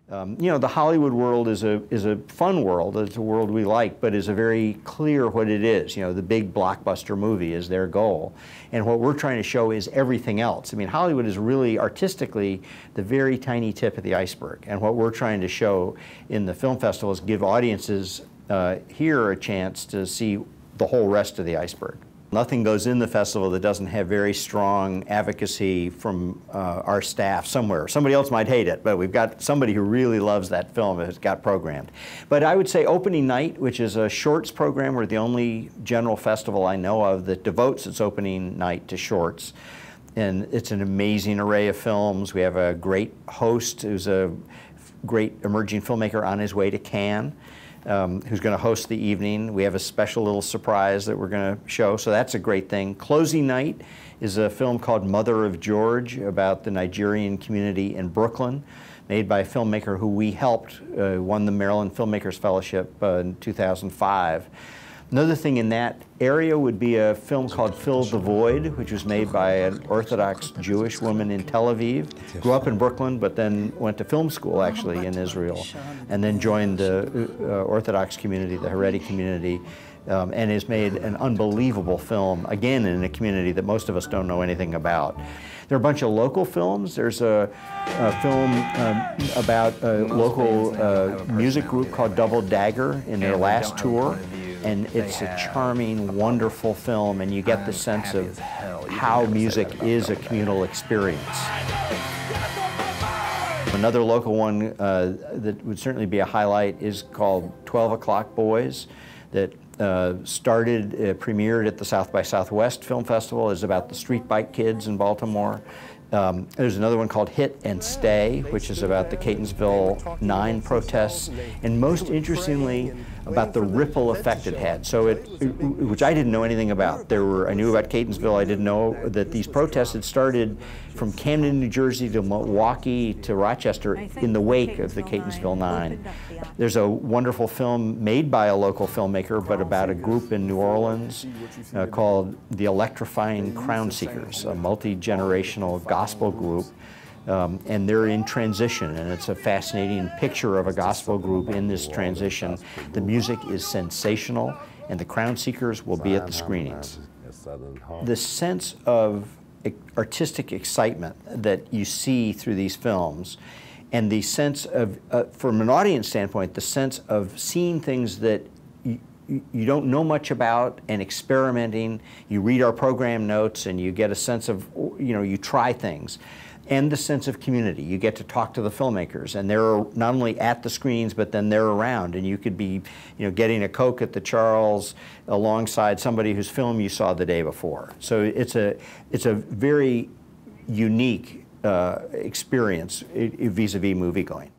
You know, the Hollywood world is a fun world. It's a world we like, but is a very clear what it is. You know, the big blockbuster movie is their goal. And what we're trying to show is everything else. I mean, Hollywood is really artistically the very tiny tip of the iceberg. And what we're trying to show in the film festival is give audiences here a chance to see the whole rest of the iceberg. Nothing goes in the festival that doesn't have very strong advocacy from our staff somewhere. Somebody else might hate it, but we've got somebody who really loves that film has got programmed. But I would say opening night, which is a shorts program, we're the only general festival I know of that devotes its opening night to shorts. And it's an amazing array of films. We have a great host who's a great emerging filmmaker on his way to Cannes. Who's going to host the evening. We have a special little surprise that we're going to show, so that's a great thing. Closing night is a film called Mother of George about the Nigerian community in Brooklyn, made by a filmmaker who we helped, won the Maryland Filmmakers Fellowship in 2005. Another thing in that area would be a film called Fill the Void, which was made by an Orthodox Jewish woman in Tel Aviv. Grew up in Brooklyn, but then went to film school actually in Israel, and then joined the Orthodox community, the Haredi community, and has made an unbelievable film, again in a community that most of us don't know anything about. There are a bunch of local films. There's a film about a local music group called Double Dagger in their last tour. And it's a charming, wonderful film, and you get the sense of how music is a communal experience. Another local one that would certainly be a highlight is called 12 O'Clock Boys, that premiered at the South by Southwest Film Festival. It's about the street bike kids in Baltimore. There's another one called Hit and Stay, which is about the Catonsville 9 protests, and most interestingly, about the ripple effect it had. So which I didn't know anything about. I knew about Catonsville. I didn't know that these protests had started from Camden, New Jersey to Milwaukee to Rochester in the wake of the Catonsville 9. There's a wonderful film made by a local filmmaker, but about a group in New Orleans called The Electrifying Crown Seekers, a multi-generational gospel group. And they're in transition, and it's a fascinating picture of a gospel group in this transition. The music is sensational, and the Crown Seekers will be at the screenings. The sense of artistic excitement that you see through these films, and the sense of, from an audience standpoint, the sense of seeing things that you don't know much about and experimenting. You read our program notes and you get a sense of, you try things. And the sense of community. You get to talk to the filmmakers, and they're not only at the screens, but then they're around, and you could be, getting a Coke at the Charles alongside somebody whose film you saw the day before. So it's a very unique experience vis-a-vis movie going.